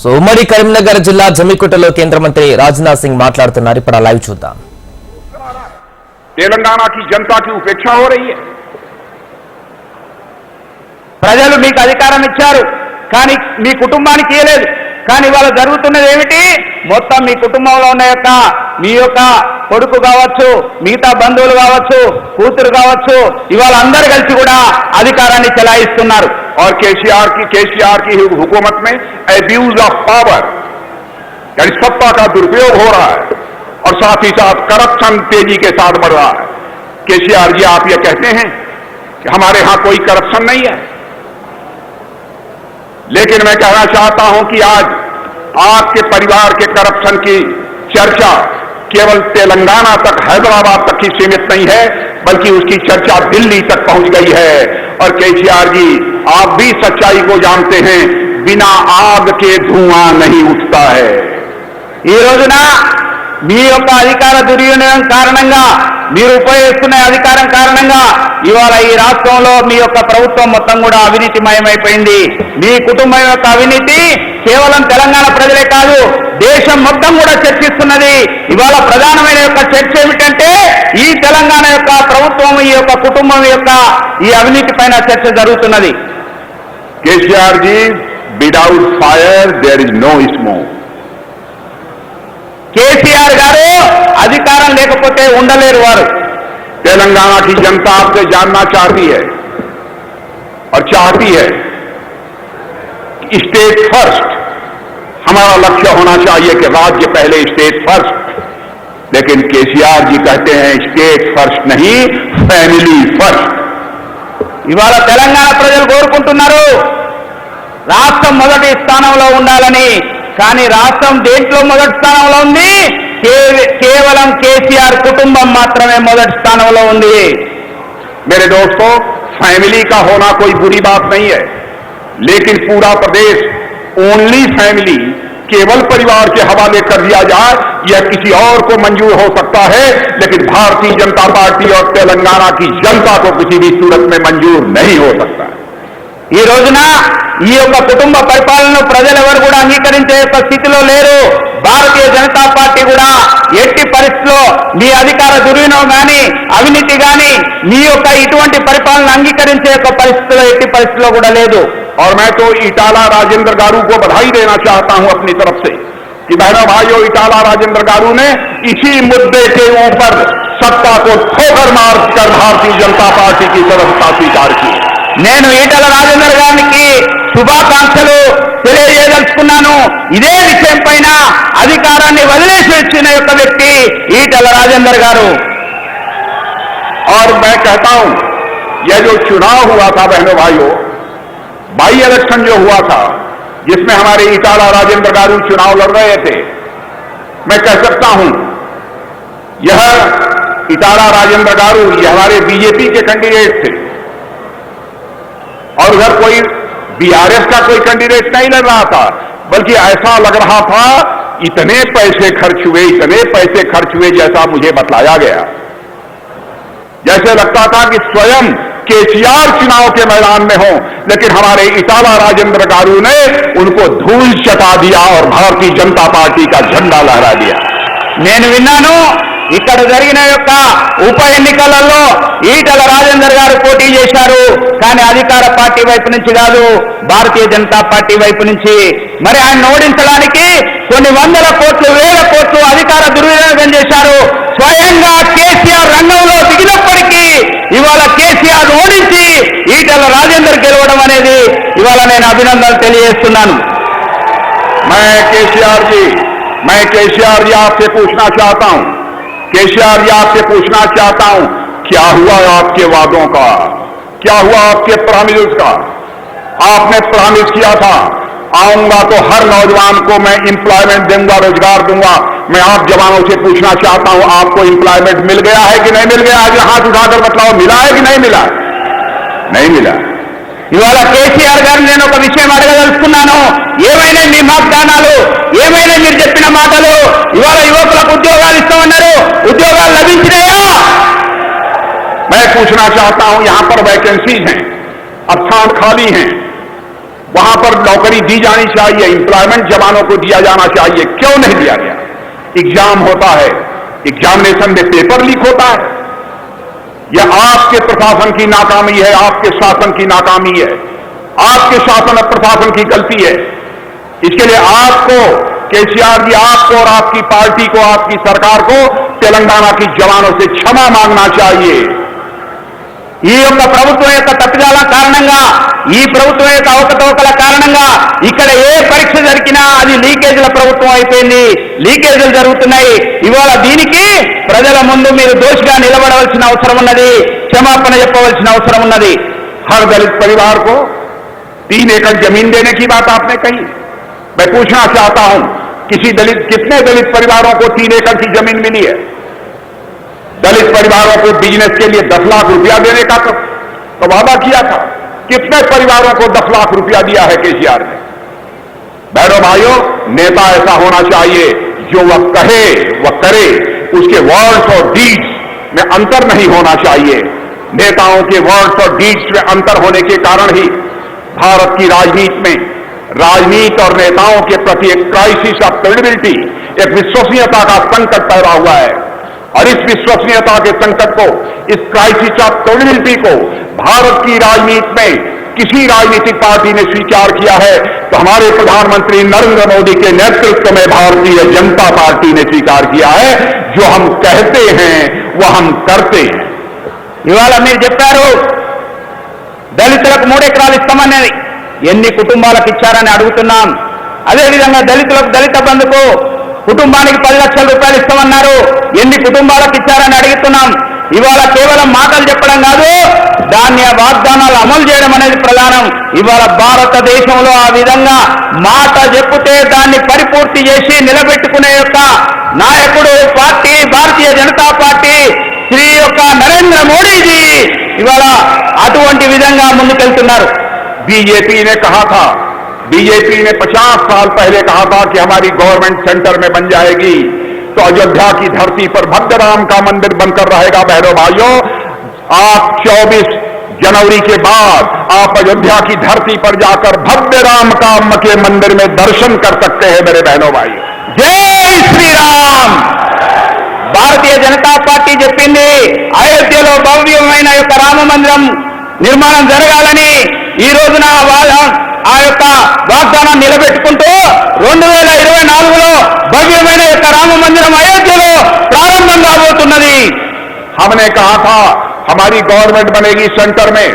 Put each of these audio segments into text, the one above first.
So ఉమ్మడి కరీంనగర్ జిల్లా జమ్మికుంటలో కేంద్ర మంత్రి రాజ్నాథ్ సింగ్ మాట్లాడుతున్నారు. ఇప్పుడు లైవ్ చూద్దాం. तेलंगाना की जनता की उपेक्षा हो रही है. ప్రజలు మీకు అధికారం ఇచ్చారు కానీ మీ కుటుంబానికి ఇవ్వలేదు. కానీ ఇవాళ జరుగుతున్నది ఏమిటి? మొత్తం మీ కుటుంబంలో ఉన్న మీ యొక్క కొడుకు కావచ్చు, మిగతా బంధువులు కావచ్చు, కూతురు కావచ్చు, ఇవాళ అందరూ కలిసి కూడా అధికారాన్ని చెలాయిస్తున్నారు. और केसीआर की हुकूमत में एब्यूज ऑफ पावर यानी सत्ता का दुरुपयोग हो रहा है और साथ ही साथ करप्शन तेजी के साथ बढ़ रहा है. केसीआर जी, आप ये कहते हैं कि हमारे यहां कोई करप्शन नहीं है, लेकिन मैं कहना चाहता हूं कि आज आपके परिवार के करप्शन की चर्चा केवल तेलंगाना तक, हैदराबाद तक ही सीमित नहीं है, बल्कि उसकी चर्चा दिल्ली तक पहुंच गई है. और केसीआर जी, आप भी सच्चाई को जानते हैं, बिना आग के धुआं नहीं उठता है. ఈ రోజున మీ యొక్క అధికార దుర్వినియోగం కారణంగా, మీరు ఉపయోగిస్తున్న అధికారం కారణంగా ఇవాళ ఈ రాష్ట్రంలో మీ యొక్క ప్రభుత్వం మొత్తం కూడా అవినీతిమయమైపోయింది. మీ కుటుంబం యొక్క అవినీతి కేవలం తెలంగాణ ప్రజలే కాదు, దేశం మొత్తం కూడా చర్చిస్తున్నది. ఇవాళ ప్రధానమైన యొక్క చర్చ ఏమిటంటే ఈ తెలంగాణ యొక్క ప్రభుత్వం, ఈ యొక్క కుటుంబం యొక్క ఈ అవినీతి పైన చర్చ జరుగుతున్నది. KCR ji, without fire there is no smoke. KCR గారు అధికారం లేకపోతే ఉండలేరు వారు. तेलंगाना की जनता आपसे जानना चाहती है और चाहती है कि स्टेट फर्स्ट हमारा लक्ष्य होना चाहिए कि राज्य पहले, स्टेट फर्स्ट. लेकिन केसीआर जी कहते हैं स्टेट फर्स्ट नहीं, फैमिली फर्स्ट. ఇవాళ తెలంగాణ ప్రజలు కోరుకుంటున్నారు రాష్ట్రం మొదటి స్థానంలో ఉండాలని. కానీ రాష్ట్రం దేంట్లో మొదటి స్థానంలో ఉంది? కేవలం కేసీఆర్ కుటుంబం మాత్రమే మొదటి స్థానంలో ఉంది. मेरे दोस्तों, फैमिली का होना कोई बुरी बात नहीं है, लेकिन पूरा प्रदेश ओनली फैमिली, केवल परिवार के हवाले कर दिया जाए, यह किसी और को मंजूर हो सकता है, लेकिन भारतीय जनता पार्टी और तेलंगाना की जनता को किसी भी सूरत में मंजूर नहीं हो सकता. ఈ రోజున ఈ యొక్క కుటుంబ పరిపాలనను ప్రజలెవరు కూడా అంగీకరించే యొక్క స్థితిలో లేరు. భారతీయ జనతా పార్టీ కూడా ఎట్టి పరిస్థితిలో మీ అధికార దుర్వినియోగం కానీ, అవినీతి కానీ, మీ యొక్క ఇటువంటి పరిపాలన అంగీకరించే యొక్క పరిస్థితిలో ఎట్టి పరిస్థితిలో కూడా లేదు. और मैं तो इटाला राजेंद्र गारू को बधाई देना चाहता हूं अपनी तरफ से कि बहनों भाइयों, इटाला राजेंद्र गारू ने इसी मुद्दे के ऊपर सत्ता को ठोकर मारकर भारतीय जनता पार्टी की सदस्यता स्वीकार की. నేను ఈటల రాజేందర్ గారికి శుభాకాంక్షలు తెలియజేయదలుచుకున్నాను. ఇదే విషయం పైన అధికారాన్ని వదిలేసి వచ్చిన యొక్క వ్యక్తి ఈటల రాజేందర్ గారు. और मैं कहता हूं, यह जो चुनाव हुआ था बहनों भाइयों, बाई इलेक्शन जो हुआ था, जिसमें हमारे इटाला राजेंद्र गारू चुनाव लड़ रहे थे, मैं कह सकता हूं यह इटाला राजेंद्र गारू ये हमारे बीजेपी के कैंडिडेट थे और उधर कोई बीआरएस का कोई कैंडिडेट नहीं लड़ रहा था, बल्कि ऐसा लग रहा था इतने पैसे खर्च हुए जैसा मुझे बतलाया गया. जैसे लगता था कि स्वयं केसीआर चुनाव के मैदान में हो, लेकिन हमारे इटाला राजेंद्र गारू ने उनको धूल चटा दिया और भारतीय जनता पार्टी का झंडा लहरा दिया. నేను విన్నాను ఇక్కడ జరిగిన యొక్క ఉప ఎన్నికలలో ఈటల రాజేందర్ గారు పోటీ చేశారు, కానీ అధికార పార్టీ వైపు నుంచి కాదు, భారతీయ జనతా పార్టీ వైపు నుంచి. మరి ఆయన ఓడించడానికి కొన్ని వందల కోట్లు, వేల కోట్లు అధికార దుర్వినియోగం చేశారు. స్వయంగా కేసీఆర్ రంగంలో దిగినప్పటికీ ఇవాళ కేసీఆర్ ఓడించి ఈటల రాజేందర్ గెలవడం అనేది ఇవాళ నేను అభినందనలు తెలియజేస్తున్నాను. मैं केसीआर जी आपसे पूछना चाहता हूं, क्या हुआ आपके वादों का, क्या हुआ आपके प्रॉमिस का? आपने प्रॉमिस किया था आऊंगा तो हर नौजवान को मैं एम्प्लॉयमेंट दूंगा, रोजगार दूंगा. मैं आप जवानों से पूछना चाहता हूं, आपको एम्प्लॉयमेंट मिल गया है कि नहीं मिल गया? आज हाथ उठाकर बतलाओ, मिला है कि नहीं मिला? नहीं मिला. ఇవాళ కేసీఆర్ గారు నేను ఒక విషయం అడగదలుచుకున్నాను. ఏమైనా మీ వాగ్దానాలు, ఏమైనా మీరు చెప్పిన మాటలు? ఇవాళ యువకులకు ఉద్యోగాలు ఇస్తామన్నారు, ఉద్యోగాలు లభించినాయా? मैं पूछना चाहता हूं, यहां पर वैकेंसीज हैं, स्थान खाली हैं, वहां पर नौकरी दी जानी चाहिए, एम्प्लॉयमेंट जवानों को दिया जाना चाहिए, क्यों नहीं दिया गया? एग्जाम होता है, एग्जामिनेशन में पेपर लीक होता है। यह आपके प्रशासन की नाकामी है, आपके शासन की नाकामी है, आपके शासन और प्रशासन की गलती है। इसके लिए आपको, केसीआर जी, आपको और आपकी पार्टी को, आपकी सरकार को तेलंगाना की जवानों से क्षमा मांगना चाहिए। ఈ యొక్క ప్రభుత్వం యొక్క తప్పిదాల కారణంగా, ఈ ప్రభుత్వం యొక్క అవకతవకల కారణంగా ఇక్కడ ఏ పరీక్ష జరిగినా అది లీకేజీల ప్రభుత్వం అయిపోయింది, లీకేజీలు జరుగుతున్నాయి. ఇవాళ దీనికి ప్రజల ముందు మీరు దోషిగా నిలబడవలసిన అవసరం ఉన్నది, క్షమాపణ చెప్పవలసిన అవసరం ఉన్నది. हर दलित परिवार को 3 एकड़ जमीन देने की बात आपने कही। मैं पूछना चाहता हूं, कितने दलित परिवारों को 3 एकड़ की जमीन मिली है? दलित परिवारों को बिजनेस के लिए 10 लाख रुपया देने का तो वादा किया था। कितने परिवारों को 10 लाख रुपया दिया है केसीआर ने? बहनों भाइयों, नेता ऐसा होना चाहिए जो वह कहे वह करे, उसके वर्ड्स और डीड्स में अंतर नहीं होना चाहिए। नेताओं के वर्ड्स और डीड्स में अंतर होने के कारण ही भारत की राजनीति और नेताओं के प्रति एक क्राइसिस ऑफ क्रेडिबिलिटी, एक विश्वसनीयता का संकट पैदा हुआ है। और इस विश्वसनीयता के संकट को, इस क्राइसिस ऑफ क्रेडिबिलिटी को भारत की राजनीति में किसी राजनीतिक पार्टी ने स्वीकार किया है तो हमारे प्रधानमंत्री नरेंद्र मोदी के नेतृत्व में भारतीय जनता पार्टी ने स्वीकार किया है। जो हम कहते हैं वह हम करते हैं। ఇవాళ మీరు చెప్పారు దళితులకు 3 ఎకరాలు ఇస్తామని ఎన్ని కుటుంబాలకు ఇచ్చారని అడుగుతున్నాం. అదేవిధంగా దళితులకు దళిత బంధుకు కుటుంబానికి 10 లక్షల రూపాయలు ఇస్తామన్నారు, ఎన్ని కుటుంబాలకు ఇచ్చారని అడుగుతున్నాం. ఇవాళ కేవలం మాటలు చెప్పడం కాదు, దాన్ని వాగ్దానాలు అమలు చేయడం అనేది ప్రధానం. ఇవాళ భారతదేశంలో ఆ విధంగా మాట చెప్పుతే దాన్ని పరిపూర్తి చేసి నిలబెట్టుకునే యొక్క నాయకుడు పార్టీ భారతీయ జనతా పార్టీ శ్రీ యొక్క నరేంద్ర మోడీజీ ఇవాళ అటువంటి విధంగా ముందుకెళ్తున్నారు. बीजेपी ने कहा था, बीजेपी ने 50 साल पहले कहा था कि हमारी गवर्नमेंट सेंटर में बन जाएगी तो अयोध्या की धरती पर भव्य राम का मंदिर बनकर रहेगा। बहनों भाइयों, आप 24 जनवरी के बाद आप अयोध्या की धरती पर जाकर भव्य राम के मंदिर में दर्शन कर सकते हैं। मेरे बहनों भाइयों, జై శ్రీరామ్. భారతీయ జనతా పార్టీ చెప్పింది అయోధ్యలో భవ్యమైన యొక్క రామ మందిరం నిర్మాణం జరగాలని. ఈ రోజున ఆ యొక్క వాగ్దానం నిలబెట్టుకుంటూ 2024లో భవ్యమైన యొక్క రామ మందిరం అయోధ్యలో ప్రారంభం కాబోతున్నది. हमने कहा था हमारी गवर्नमेंट बनेगी सेंटर में,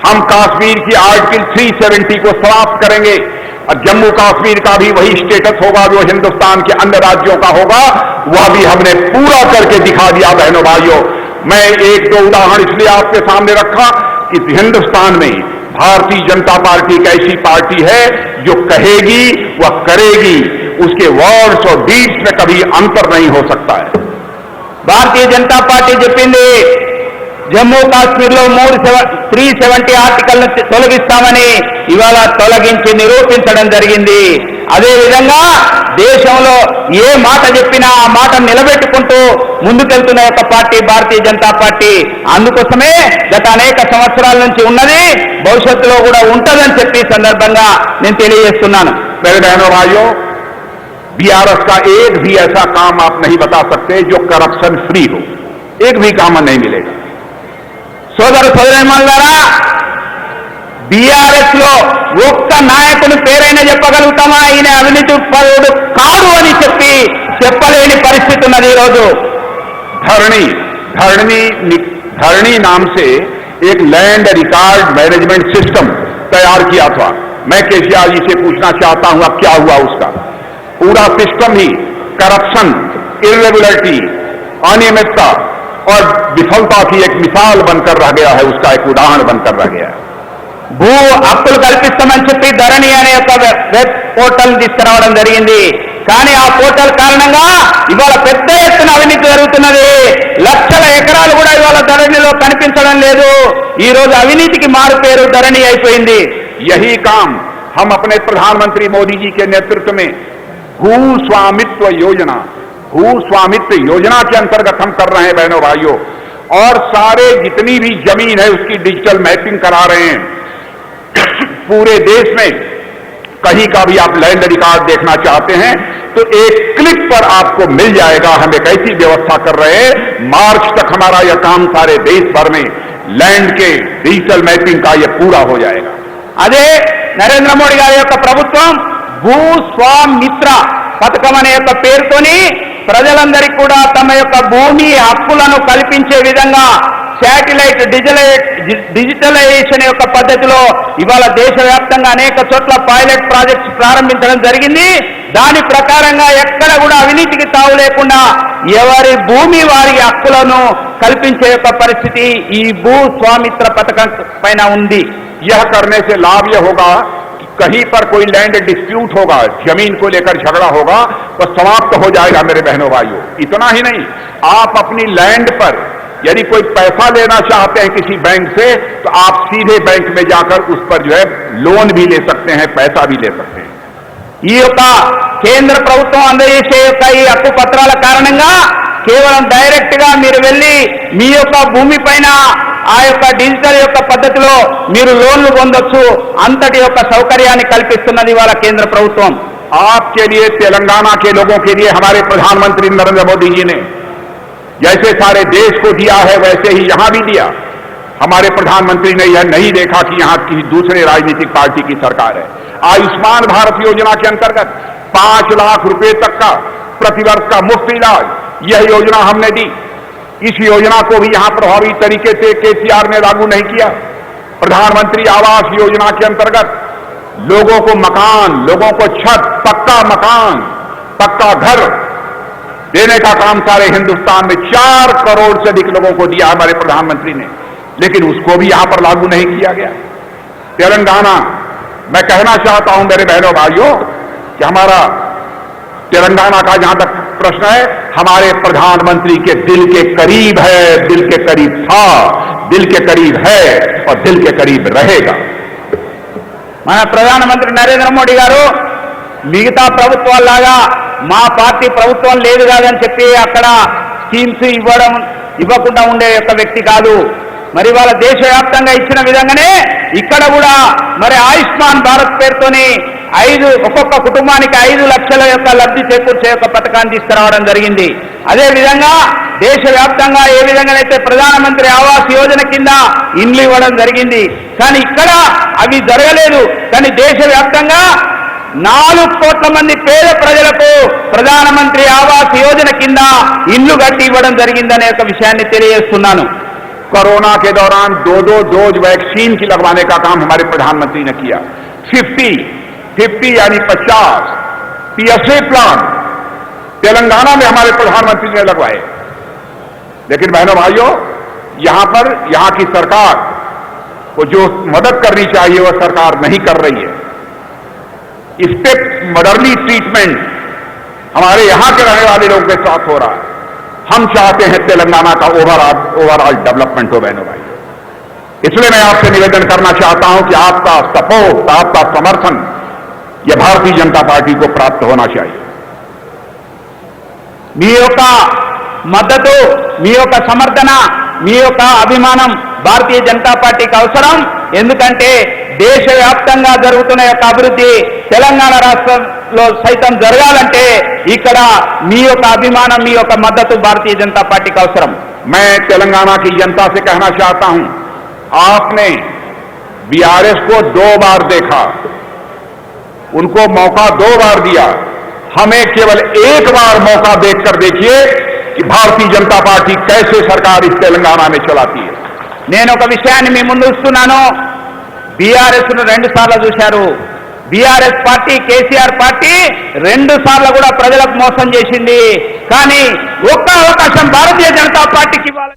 हम कश्मीर की आर्टिकल 370 को समाप्त करेंगे और जम्मू कश्मीर का भी वही स्टेटस होगा जो हिंदुस्तान के अन्य राज्यों का होगा। वह भी हमने पूरा करके दिखा दिया। बहनों भाइयों, मैं 1-2 उदाहरण इसलिए आपके सामने रखा कि हिंदुस्तान में भारतीय जनता पार्टी एक ऐसी पार्टी है जो कहेगी वह करेगी, उसके वर्ड्स और डीड्स में कभी अंतर नहीं हो सकता है। భారతీయ జనతా పార్టీ చెప్పింది జమ్మూ కాశ్మీర్లో 370 ఆర్టికల్ను తొలగిస్తామని ఇవాళ తొలగించి నిరూపించడం జరిగింది. అదేవిధంగా దేశంలో ఏ మాట చెప్పినా ఆ మాట నిలబెట్టుకుంటూ ముందుకెళ్తున్న యొక్క పార్టీ భారతీయ జనతా పార్టీ. అందుకోసమే గత అనేక సంవత్సరాల నుంచి ఉన్నది, భవిష్యత్తులో కూడా ఉంటుందని చెప్పి సందర్భంగా నేను తెలియజేస్తున్నాను. मेरे बहनों भाइयों, बीआरएस का एक भी ऐसा काम आप नहीं बता सकते जो करप्शन फ्री हो। एक भी काम नहीं मिलेगा। సోదర సోదరీమణులారా, బీఆర్ఎస్ లో ఒక్క నాయకుని పేరైనా చెప్పగలుగుతామా ఈయన అవినీతి పరుడు కాదు అని చెప్పలేని పరిస్థితి ఉన్నది. ఈరోజు धरणी नाम से एक लैंड रिकॉर्ड मैनेजमेंट सिस्टम तैयार किया था। मैं केसीआर जी से पूछना चाहता हूं अब क्या हुआ उसका? पूरा सिस्टम ही करप्शन, इरेगुलरिटी, अनियमितता और विफलता की एक मिसाल बनकर रह गया है, उसका एक उदाहरण बनकर रह गया है। భూ హక్కులు కల్పిస్తామని చెప్పి ధరణి అనే ఒక వెబ్ పోర్టల్ తీసుకురావడం జరిగింది. కానీ ఆ పోర్టల్ కారణంగా ఇవాళ పెద్ద ఎత్తున అవినీతి జరుగుతున్నది. లక్షల ఎకరాలు కూడా ఇవాళ ధరణిలో కనిపించడం లేదు. ఈ రోజు అవినీతికి మారు పేరు ధరణి అయిపోయింది. यही काम हम अपने प्रधानमंत्री मोदी जी के नेतृत्व में भू स्वामित्व योजना के अंतर्गत हम कर रहे हैं। बहनों भाइयों, और सारे जितनी भी जमीन है उसकी डिजिटल मैपिंग करा रहे हैं। पूरे देश में कहीं का भी आप लैंड रिकॉर्ड देखना चाहते हैं तो एक क्लिक पर आपको मिल जाएगा। हम एक ऐसी व्यवस्था कर रहे हैं, मार्च तक हमारा यह काम सारे देश भर में लैंड के डिजिटल मैपिंग का यह पूरा हो जाएगा। అదే నరేంద్ర మోడీ గారి యొక్క ప్రభుత్వం భూస్వామిత్ర పథకం అనే యొక్క పేరుతోని ప్రజలందరికీ కూడా తమ యొక్క భూమి హక్కులను కల్పించే విధంగా శాటిలైట్ డిజిటలైజేషన్ యొక్క పద్ధతిలో ఇవాళ దేశవ్యాప్తంగా అనేక చోట్ల పైలట్ ప్రాజెక్ట్స్ ప్రారంభించడం జరిగింది. దాని ప్రకారంగా ఎక్కడ కూడా అవినీతికి తావు లేకుండా ఎవరి భూమి వారి హక్కులను కల్పించే యొక్క పరిస్థితి ఈ భూస్వామిత్ర పథకం పైన ఉంది. यह करने से लाभ यह होगा कि कहीं पर कोई लैंड डिस्प्यूट होगा, जमीन को लेकर झगड़ा होगा, तो समाप्त हो जाएगा मेरे बहनों भाइयों। इतना ही नहीं, आप अपनी लैंड पर यदि कोई पैसा लेना चाहते हैं किसी बैंक से तो आप सीधे बैंक में जाकर उस पर जो है लोन भी ले सकते हैं, पैसा भी ले सकते हैं। ఈ యొక్క కేంద్ర ప్రభుత్వం అందజేసే యొక్క ఈ హక్కు పత్రాల కారణంగా కేవలం డైరెక్ట్ గా మీరు వెళ్ళి మీ యొక్క భూమి పైన ఆ యొక్క డిజిటల్ యొక్క పద్ధతిలో మీరు లోన్లు పొందొచ్చు. అంతటి యొక్క సౌకర్యాన్ని కల్పిస్తున్నది ఇవాళ కేంద్ర ప్రభుత్వం. आपके लिए, तेलंगाना के लोगों के लिए हमारे प्रधानमंत्री नरेंद्र मोदी जी ने जैसे सारे देश को दिया है वैसे ही यहां भी दिया। हमारे प्रधानमंत्री ने यह नहीं देखा कि यहां किसी दूसरे राजनीतिक पार्टी की सरकार है। आयुष्मान भारत योजना के अंतर्गत 5 लाख रुपए तक का प्रतिवर्ष का मुफ्त इलाज, यह योजना हमने दी। इस योजना को भी यहां प्रभावी तरीके से केसीआर ने लागू नहीं किया। प्रधानमंत्री आवास योजना के अंतर्गत लोगों को मकान, लोगों को छत, पक्का मकान, पक्का घर देने का काम सारे हिंदुस्तान में 4 करोड़ से अधिक लोगों को दिया हमारे प्रधानमंत्री ने, लेकिन उसको भी यहां पर लागू नहीं किया गया। तेलंगाना, मैं कहना चाहता हूं मेरे बहनों भाइयों कि हमारा तेलंगाना का जहां तक प्रश्न है, हमारे प्रधानमंत्री के दिल के करीब है, दिल के करीब था, दिल के करीब है और दिल के करीब रहेगा। మన ప్రధానమంత్రి నరేంద్ర మోడీ గారు మిగతా ప్రభుత్వాల్లాగా మా పార్టీ ప్రభుత్వం లేదు కాదని చెప్పి అక్కడ స్కీమ్స్ ఇవ్వకుండా ఉండే యొక్క వ్యక్తి కాదు. మరి వాళ్ళ దేశవ్యాప్తంగా ఇచ్చిన విధంగానే ఇక్కడ కూడా మరి ఆయుష్మాన్ భారత్ పేరుతోని ఒక్కొక్క కుటుంబానికి 5 లక్షల యొక్క లబ్ధి చేకూర్చే యొక్క పథకాన్ని తీసుకురావడం జరిగింది. అదే విధంగా దేశవ్యాప్తంగా ఏ విధంగానైతే ప్రధానమంత్రి ఆవాస్ యోజన కింద ఇండ్లు ఇవ్వడం జరిగింది, కానీ ఇక్కడ అవి జరగలేదు. కానీ దేశవ్యాప్తంగా 4 కోట్ల మంది పేద ప్రజలకు ప్రధానమంత్రి ఆవాస్ యోజన కింద ఇల్లు కట్టి ఇవ్వడం జరిగిందనే ఒక విషయాన్ని తెలియజేస్తున్నాను. कोरोना के दौरान 2 डोज वैक्सीन की लगवाने का काम हमारे प्रधानमंत्री ने किया। 50 यानी 50 PSA प्लान तेलंगाना में हमारे प्रधानमंत्री ने लगवाए। लेकिन बहनों भाइयों, यहां की सरकार को जो मदद करनी चाहिए वह सरकार नहीं कर रही है। स्टेप मदरली ट्रीटमेंट हमारे यहां के रहने वाले लोगों के साथ हो रहा है। हम चाहते हैं तेलंगाना का ओवरऑल डेवलपमेंट हो बहनों भाई। इसलिए मैं आपसे निवेदन करना चाहता हूं कि आपका सपोर्ट, आपका समर्थन यह भारतीय जनता पार्टी को प्राप्त होना चाहिए। మీ యొక్క మద్దతు, మీ యొక్క సమర్థన, మీ యొక్క అభిమానం భారతీయ జనతా పార్టీకి అవసరం. ఎందుకంటే దేశవ్యాప్తంగా జరుగుతున్న యొక్క అభివృద్ధి తెలంగాణ రాష్ట్రంలో సైతం జరగాలంటే ఇక్కడ మీ యొక్క అభిమానం, మీ యొక్క మద్దతు భారతీయ జనతా పార్టీకి అవసరం. मैं तेलंगाना की जनता से कहना चाहता हूं, आपने बीआरएस को 2 बार देखा, उनको मौका 2 बार दिया। हमें केवल 1 बार मौका देखकर देखिए कि भारतीय जनता पार्टी कैसे सरकार इस तेलंगाना में चलाती है। నేను ఒక విషయాన్ని మీ ముందు ఉంచుతున్నాను. బీఆర్ఎస్ ను 2 సార్లు చూశారు. బీఆర్ఎస్ పార్టీ, కేసీఆర్ పార్టీ 2 సార్లు కూడా ప్రజలకు మోసం చేసింది. కానీ ఒక్క అవకాశం భారతీయ జనతా పార్టీకి ఇవ్వాలి.